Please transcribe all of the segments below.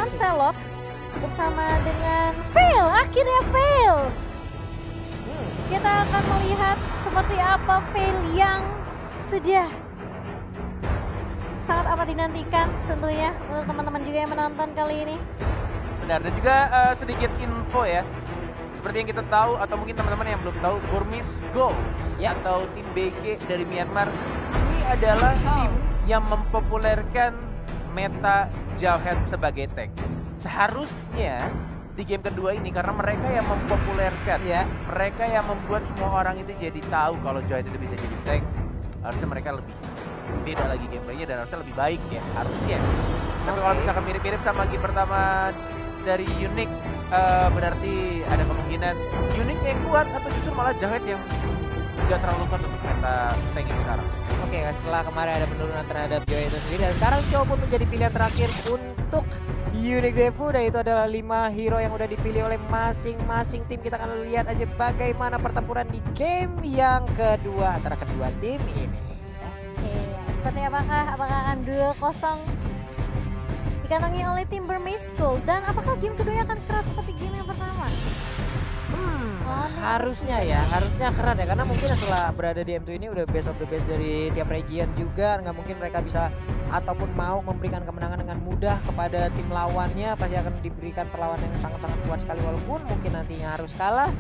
Lancelot bersama dengan Fail. Akhirnya Fail. Kita akan melihat seperti apa Fail yang sudah sangat amat dinantikan tentunya untuk teman-teman juga yang menonton kali ini. Benar, dan juga sedikit info ya. Seperti yang kita tahu atau mungkin teman-teman yang belum tahu, Burmese Goals atau tim BG dari Myanmar ini adalah tim yang mempopulerkan meta Jawhead sebagai tank. Seharusnya di game kedua ini karena mereka yang mempopulerkan, mereka yang membuat semua orang itu jadi tahu kalau Jawhead itu bisa jadi tank, harusnya mereka lebih beda lagi gameplaynya dan harusnya lebih baik ya, harusnya. Tapi kalau misalkan mirip-mirip sama game pertama dari Unique, berarti ada kemungkinan Unique yang kuat atau justru malah Jawhead yang gak terlalu kuat untuk meta tank yang sekarang. Oke, setelah kemarin ada penurunan terhadap Jawhead itu sendiri, dan sekarang Chow pun menjadi pilihan terakhir untuk Unique Devu, dan itu adalah 5 hero yang udah dipilih oleh masing-masing tim. Kita akan lihat aja bagaimana pertempuran di game yang kedua antara kedua tim ini. Seperti apakah akan 2-0 dikantongi oleh tim Burmese Gold, dan apakah game keduanya akan keras seperti game yang pertama? Harusnya keren ya, karena mungkin setelah berada di M2 ini udah best of the best dari tiap region juga, nggak mungkin mereka bisa ataupun mau memberikan kemenangan dengan mudah kepada tim lawannya. Pasti akan diberikan perlawanan yang sangat-sangat kuat sekali, walaupun mungkin nantinya harus kalah.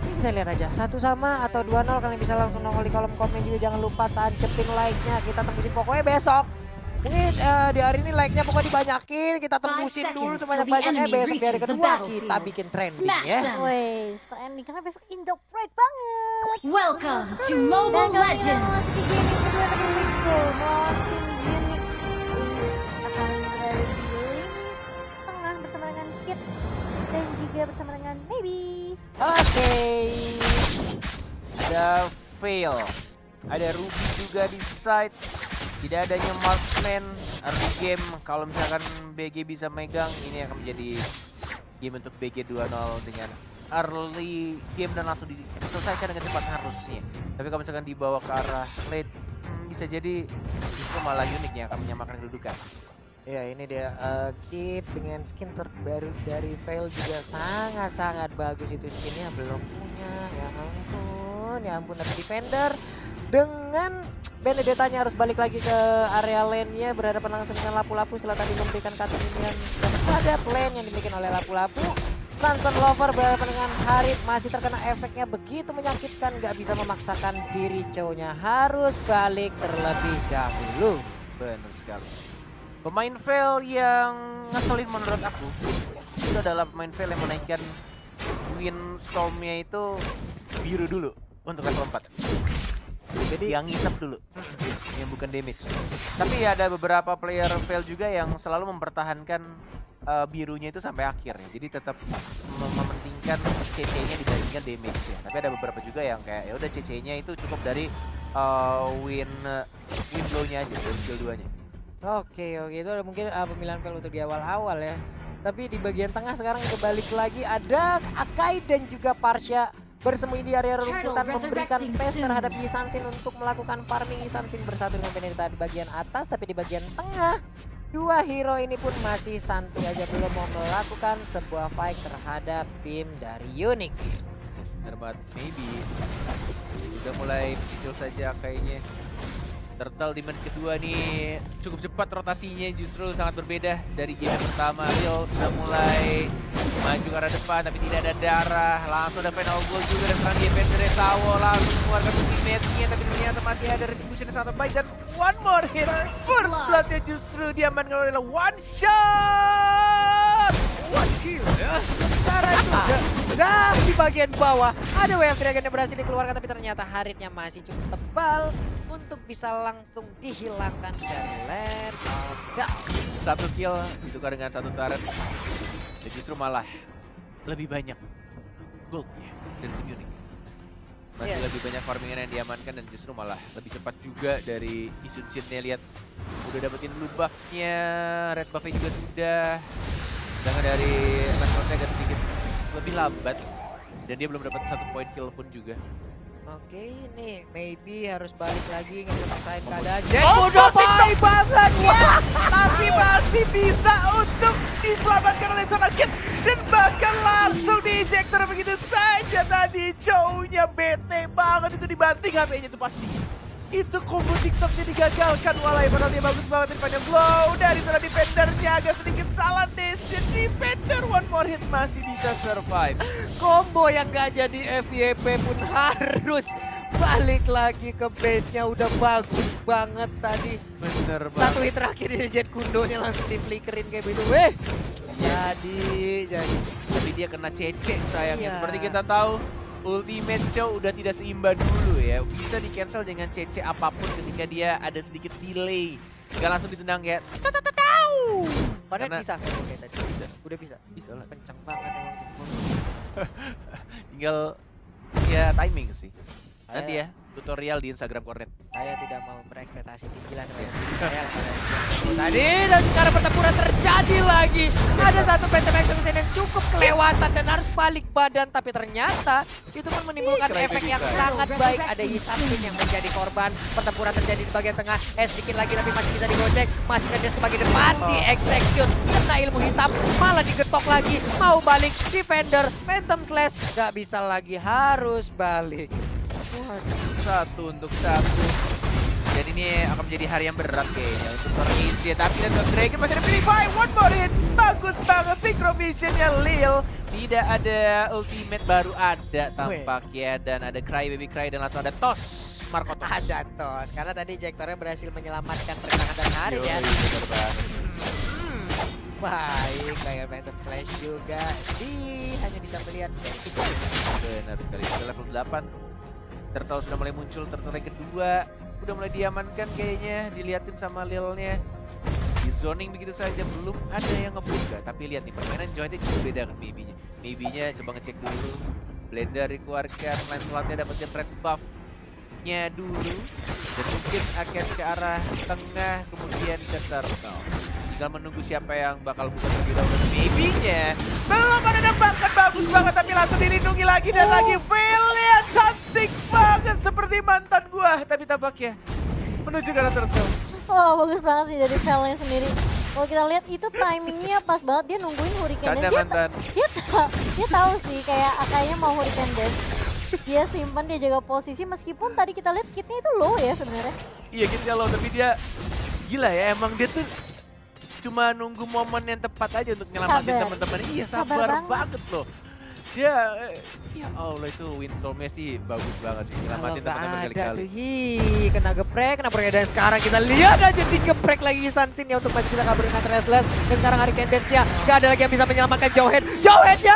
Ini kita lihat aja 1-0 atau 2-0. Kalian bisa langsung nongol di kolom komen juga, jangan lupa tancepin like-nya, kita tembusin pokoknya besok. Mungkin di hari ini like-nya pokoknya dibanyakin, kita tembusin dulu sebanyak-banyaknya, besok di hari kedua kita bikin trending ya. Wes, trending karena besok Indo Pride banget. Welcome to Mobile Legends. Masih game yang kedua dari Burmese Gold melawan tim Unique. Akan berada di lini tengah bersama dengan Kit dan juga bersama dengan Maybe. Oke. Ada Fail, ada Ruby juga di side. Tidak adanya marksman early game. Kalau misalkan BG bisa megang, ini akan menjadi game untuk BG 2-0 dengan early game dan langsung diselesaikan dengan cepat harusnya. Tapi kalau misalkan dibawa ke arah late, bisa jadi justru malah Unique yang akan menyamakan kedudukan. Ya, ini dia Kit dengan skin terbaru dari Fail juga sangat-sangat bagus. Itu skinnya belum punya, ya ampun. Tapi Defender dengan Benedetta-nya harus balik lagi ke area lane-nya, berhadapan langsung dengan Lapu-Lapu setelah tadi memberikan cutting minion kepada lane yang dimiliki oleh Lapu-Lapu. Sanson Lover berhadapan dengan Harith, masih terkena efeknya begitu menyakitkan, nggak bisa memaksakan diri. Chow-nya harus balik terlebih dahulu. Benar sekali. Pemain Fail yang ngeselin menurut aku itu adalah pemain Fail yang menaikkan Windstorm-nya itu biru dulu untuk level 4. Jadi yang ngisap dulu, yang bukan damage. Tapi ya ada beberapa player Fail juga yang selalu mempertahankan birunya itu sampai akhir ya. Jadi tetap mementingkan CC-nya dibandingkan damage-nya. Tapi ada beberapa juga yang kayak ya udah CC-nya itu cukup dari win blow-nya aja, dari skill 2-nya. Oke, itu ada mungkin pemilihan Fail untuk di awal-awal ya. Tapi di bagian tengah sekarang kebalik lagi, ada Akai dan juga Parsha bersembunyi di area rumputan, memberikan space terhadap Yi Sansin untuk melakukan farming. Yi Sansin bersatu dengan Benedetta di bagian atas, tapi di bagian tengah dua hero ini pun masih santuy aja, belum mau melakukan sebuah fight terhadap tim dari Unique. Yes, benar banget. Maybe udah mulai muncul saja kayaknya. Turtle di menit kedua nih cukup cepat rotasinya, justru sangat berbeda dari game pertama. Rio sudah mulai maju ke arah depan tapi tidak ada darah. Langsung ada final goal juga dan serang defense dari Sawo, langsung mengeluarkan ultimate-nya, tapi ternyata masih ada retribution yang sangat baik dan one more hit. First blood-nya justru diamankan oleh one shot. One kill ya. Sementara itu dan di bagian bawah ada Wave Dragon yang berhasil dikeluarkan, tapi ternyata Harith-nya masih cukup tebal untuk bisa langsung dihilangkan dari Land of Dawn. Satu kill ditukar dengan satu turret dan justru malah lebih banyak goldnya dari tim Unique. Masih lebih banyak farmingan yang diamankan dan justru malah lebih cepat juga dari Isun Shin-nya. Lihat udah dapetin blue buff-nya, red buff-nya juga sudah. Sedangkan dari Manfrednya agak sedikit lebih lambat dan dia belum dapat satu point kill pun juga. Oke, ini maybe harus balik lagi ngepaksain keadaan. Jack udah baik banget ya, tapi masih bisa untuk diselamatkan oleh seorang Kid dan bahkan langsung di-ejector begitu saja tadi. Jauhnya bete banget itu dibanting HP-nya itu pasti. Itu combo TikToknya digagalkan walai, padahal dia bagus banget daripada blow dari seorang defendernya, agak sedikit salah decision. Defender one more hit masih bisa survive. Combo yang gak jadi FYP pun harus balik lagi ke base-nya. Udah bagus banget tadi. Bener banget. Satu hit terakhir di Jet Kundonya langsung di-flickerin kayak begitu. Weh, jadi. Tapi dia kena cecek sayangnya. Iya. Seperti kita tahu, Ultimate Chow udah tidak seimbang dulu ya. Bisa di-cancel dengan CC apapun ketika dia ada sedikit delay. Gak langsung ditendang ya. Padahal Karena- bisa kayak tadi. Bisa. Udah bisa. Bisa lah. Kencang banget emang jempol. Tinggal ya timing sih. Nanti Saya- ya tutorial di Instagram Kornet. Saya tidak mau berekspektasi tinggi lah teman. Saya tadi dan sekarang pertempuran terjadi lagi. Ada satu Phantom Extinction yang cukup kelewatan dan harus balik badan, tapi ternyata itu pun menimbulkan Cry efek baby yang cry. sangat baik. Ada Yisansin yang menjadi korban. Pertempuran terjadi di bagian tengah. Sedikit lagi tapi masih bisa digocek. Masih ngedes ke bagian depan, di execute. Kena ilmu hitam, malah digetok lagi. Mau balik Defender, Phantom Slash gak bisa lagi, harus balik. Satu untuk satu. Dan ini akan menjadi hari yang berat kayaknya untuk seorang Izzy. Tapi untuk Dragon masih ada Purify. One more hit. Bagus banget synchrovisionnya Lil. Tidak ada ultimate, baru ada tampaknya. Dan ada Cry Baby Cry dan langsung ada Toss. Marco Toss. Ada tos, karena tadi Ejectornya berhasil menyelamatkan pertahanan dari Haris ya. Bener banget. Baik, kayak Phantom Slash juga. Hanya bisa melihat dari itu. Benar sekali. Sudah level 8. Turtle sudah mulai muncul, turtle yang kedua. Udah mulai diamankan kayaknya, diliatin sama Lilnya. Di zoning begitu saja, belum ada yang ngebuka. Tapi lihat nih, permainan Joy-nya cukup beda kan Maybe-nya. Maybe-nya coba ngecek dulu. Blender dikeluarkan, Lancelotnya dapetin red buff-nya dulu. Dan mungkin akan ke arah tengah, kemudian ke Turtle. Tinggal menunggu siapa yang bakal buka terlebih dahulu. Maybe-nya belum ada tembakan, bagus banget. Tapi langsung dilindungi lagi dan lagi. Fail-nya cantik banget seperti mantan gua. Tapi tampaknya menuju ke arah Turtle. Oh, bagus banget sih dari Velnya sendiri. Kalau kita lihat itu timingnya pas banget, dia nungguin Hurricane Caca dan mantan. dia tahu sih kayaknya mau Hurricane Dash. Dia simpan, dia jaga posisi meskipun tadi kita lihat kitnya itu low ya sebenarnya. Iya gitu loh, tapi dia gila ya, emang dia tuh cuma nunggu momen yang tepat aja untuk nyelamatin Sabar. teman-teman. Iya Sabar sabar banget. banget loh. Dia ya Allah itu Windstorm-nya sih bagus banget sih nyelamatin Kalau teman-teman nggak ada kali-kali. tuh, kena geprek, dan sekarang kita lihat aja digeprek lagi Yisansin ya untuk masih bisa kabur dengan Restless. Dan sekarang Hurricane Dance-nya gak ada lagi yang bisa menyelamatkan Jowhead. Jowhead-nya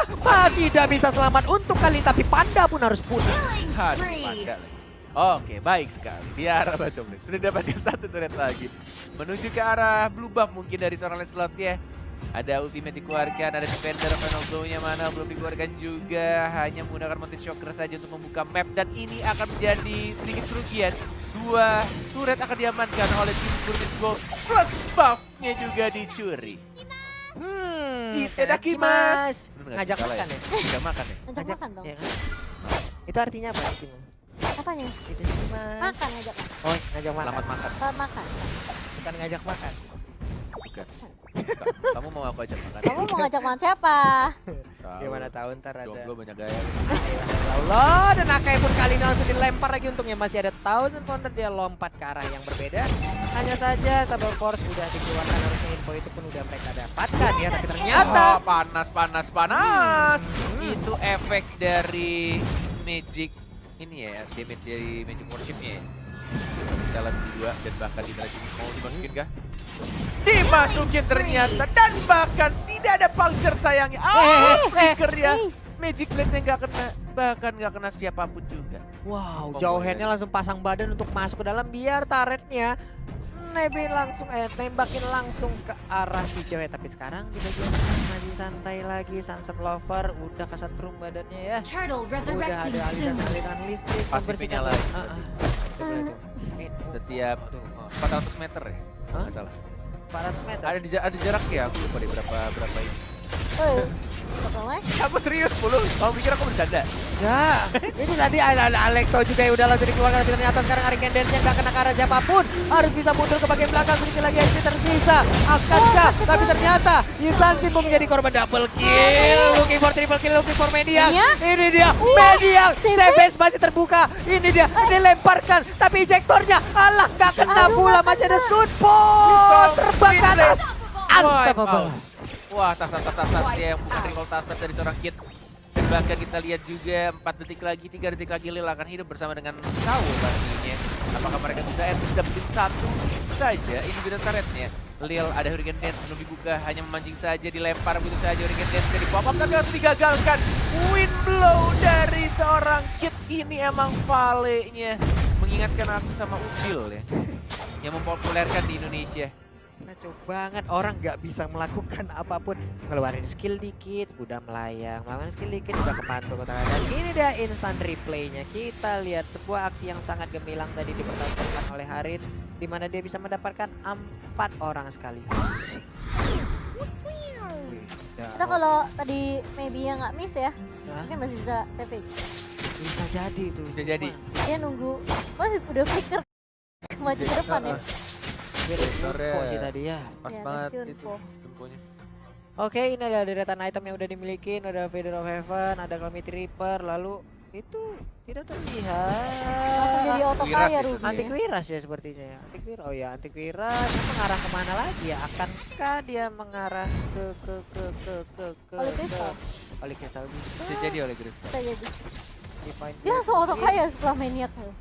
tidak bisa selamat untuk kali, tapi Panda pun harus punah. Killing Aduh, spree. Panda lagi. Oke, baik sekali. Di arah bottom lane. Sudah dapat yang satu turret lagi. Menuju ke arah blue buff mungkin dari seorang Lancelot ya. Ada ultimate dikeluarkan, ada defender, final blow-nya mana belum dikeluarkan juga. Hanya menggunakan Mountain Shocker saja untuk membuka map. Dan ini akan menjadi sedikit kerugian. Dua turret akan diamankan oleh tim Burmese Gold. Plus buff-nya juga dicuri. Itadakimasu. Ngajak makan ya? Ngajak makan ya? Ngajak makan dong. Iya kan? Itu artinya apa Kim? Apanya? Itadakimasu. Makan ngajak makan. Oh, ngajak makan. Selamat makan. Selamat makan. Bukan ngajak makan. Bukan. Kamu mau aku ajak makan? Kamu mau ngajak makan siapa? Tahu. Gimana tahu ntar ada. Gue banyak gaya. Ya Allah, dan Akai pun kali ini langsung dilempar lagi, untungnya masih ada Thousand Pounder, dia lompat ke arah yang berbeda. Hanya saja Double Force sudah dikeluarkan, harusnya info itu pun udah mereka dapatkan ya, tapi ternyata Panas. Itu efek dari magic ini ya, damage dari magic worshipnya ya. Jalan dua dan bahkan di mau dimasukin kah? Dimasukin ternyata dan bahkan tidak ada puncture sayangnya. Flicker ya. Ace. Magic blade-nya nggak kena, bahkan nggak kena siapapun juga. wow, Oh, Jowhead-nya boleh. langsung pasang badan untuk masuk ke dalam biar turretnya nembakin langsung ke arah si Jowhead. Tapi sekarang di bagian masih santai lagi, Sunset Lover udah kesetrum badannya ya. Turtle Udah resurrecting ada soon. aliran listrik. Pasifnya membersihkan- nyala. Coba tuh. Setiap 400 meter ya, Hah? nggak salah. 400 meter. Ada jarak ya, aku lupa deh berapa ini. Oh, Pokoknya Aku serius, Pulu. Kamu pikir aku bercanda? Ya, ini tadi ada Alekto juga yang udah langsung dikeluarkan, tapi ternyata sekarang Hurricane Dance-nya nggak kena ke arah siapapun. Harus bisa mundur ke bagian belakang, sedikit lagi XP tersisa. Akankah? Tapi ternyata Instansi pun menjadi korban double kill. Looking for triple kill, looking for Mediang. Iya. Ini dia, Mediang. Savage masih terbuka. Ini dia, dilemparkan. Tapi ejektornya, alah nggak kena pula. Masih ada Sunpon. Terbang ke atas. Unstoppable. Wah, tas ya yang bukan recall tas dari seorang Kid. Dan bahkan kita lihat juga 4 detik lagi, 3 detik lagi Lil akan hidup bersama dengan Sawo pastinya. Apakah mereka bisa dapetin satu saja individual turretnya? Lil ada Hurricane Dance belum dibuka, hanya memancing saja, dilempar begitu saja Hurricane Dance jadi pop up tapi harus digagalkan. Wind blow dari seorang Kid ini emang valenya mengingatkan aku sama Udil ya. Yang mempopulerkan di Indonesia. Kacau banget, orang nggak bisa melakukan apapun. Ngeluarin skill dikit, udah melayang. Melakukan skill dikit, udah kepantul kotak. Dan ini dia instant replaynya. Kita lihat sebuah aksi yang sangat gemilang tadi dipertontonkan oleh Harit. Di mana dia bisa mendapatkan 4 orang sekaligus. kita kalau tadi maybe yang nggak miss ya, Hah? mungkin masih bisa savage. Bisa jadi tuh. Bisa jadi. Dia nunggu, masih udah flicker maju ke depan ya. Kok sih tadi ya. Pas Ya, banget Nasyun itu po. temponya. Oke, ini adalah deretan item yang udah dimiliki. Ada Vader of Heaven, ada Calamity Reaper, lalu itu tidak terlihat. Langsung jadi auto Wiras kaya itu. Ruby. Antiquiras ya sepertinya ya. Antiquiras, oh ya Antiquiras mengarah kemana lagi ya? Akankah dia mengarah ke Holy Crystal. Holy Crystal Bisa jadi oleh Chris. Bisa jadi. Divine Dia langsung auto Blessing. kaya setelah maniac tuh.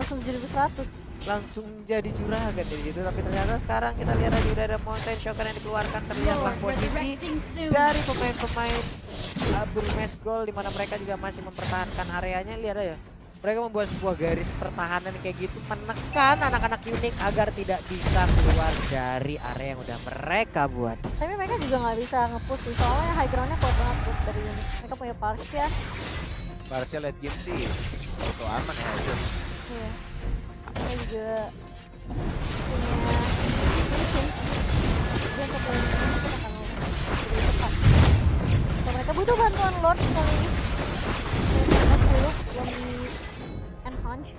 Langsung jadi 100. Langsung jadi juragan dari situ, tapi ternyata sekarang kita lihat tadi udah ada Mountain Shocker yang dikeluarkan, terlihatlah posisi Resurrecting soon. dari pemain-pemain Burmese Gold di mana mereka juga masih mempertahankan areanya. Lihat aja, mereka membuat sebuah garis pertahanan kayak gitu, menekan anak-anak unik agar tidak bisa keluar dari area yang udah mereka buat. Tapi mereka juga nggak bisa nge-push sih, soalnya high ground-nya kuat banget buat dari unit. Mereka punya Parsia. Parsial late game sih. Auto aman ya itu. Iya. Mereka juga punya Simpson. Dia untuk yang ini kita akan lebih cepat. Kalau mereka butuh bantuan Lord kali ini. Mereka 10 belum di enhance.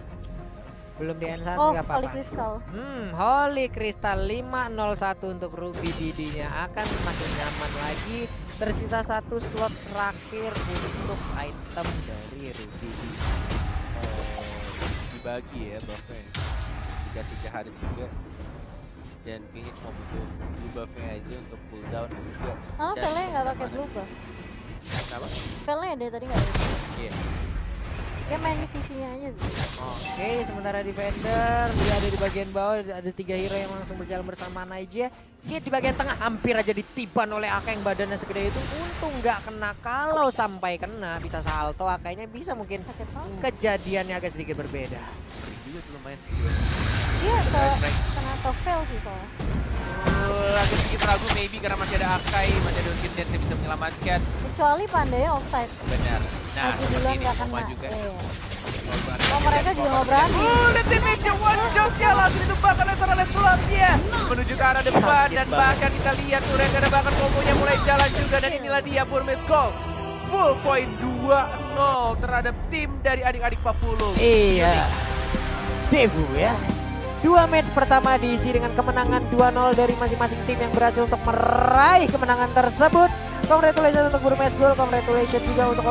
Belum di enhance Oh, nggak Holy apa-apa. Crystal. Holy Crystal 501 untuk Ruby BD-nya akan semakin nyaman lagi. Tersisa 1 slot terakhir untuk item dari Ruby BD. Dibagi ya buffnya. Dikasih ke Harit juga. Dan kayaknya cuma butuh blue buffnya aja untuk cooldown juga. Malah Dan Vele nggak pakai mana. blue buff. Kenapa? Vele dia tadi nggak ada. Iya. Dia main di sisinya aja sih. Oke, sementara defender dia ada di bagian bawah, ada 3 hero yang langsung berjalan bersama Naija. Kid di bagian tengah hampir aja ditiban oleh Aka yang badannya segede itu. Untung nggak kena, kalau sampai kena bisa salto, Akainya bisa mungkin Sakit banget. kejadiannya agak sedikit berbeda. Juga tuh lumayan sedikit. Dia ke Strike. kena ke fail sih soalnya. Agak sedikit ragu maybe karena masih ada Akai, masih ada Urkin Dance yang bisa menyelamatkan. Kecuali pandai offside. Benar. Nah, Maju seperti duluan ini nggak Oma kena. juga. Iya. Korban. Oh, mereka juga nggak berani. Lihat damage-nya one shot-nya langsung ditumbangkan oleh seorang Leslie menuju ke arah depan dan bahkan kita lihat tuh ada bahkan kombonya mulai jalan juga dan inilah dia Burmese Gold. Full point 2-0 terhadap tim dari adik-adik Papulu. Iya, Devu ya. 2 match pertama diisi dengan kemenangan 2-0 dari masing-masing tim yang berhasil untuk meraih kemenangan tersebut. Congratulations untuk Burmese Gold, congratulations juga untuk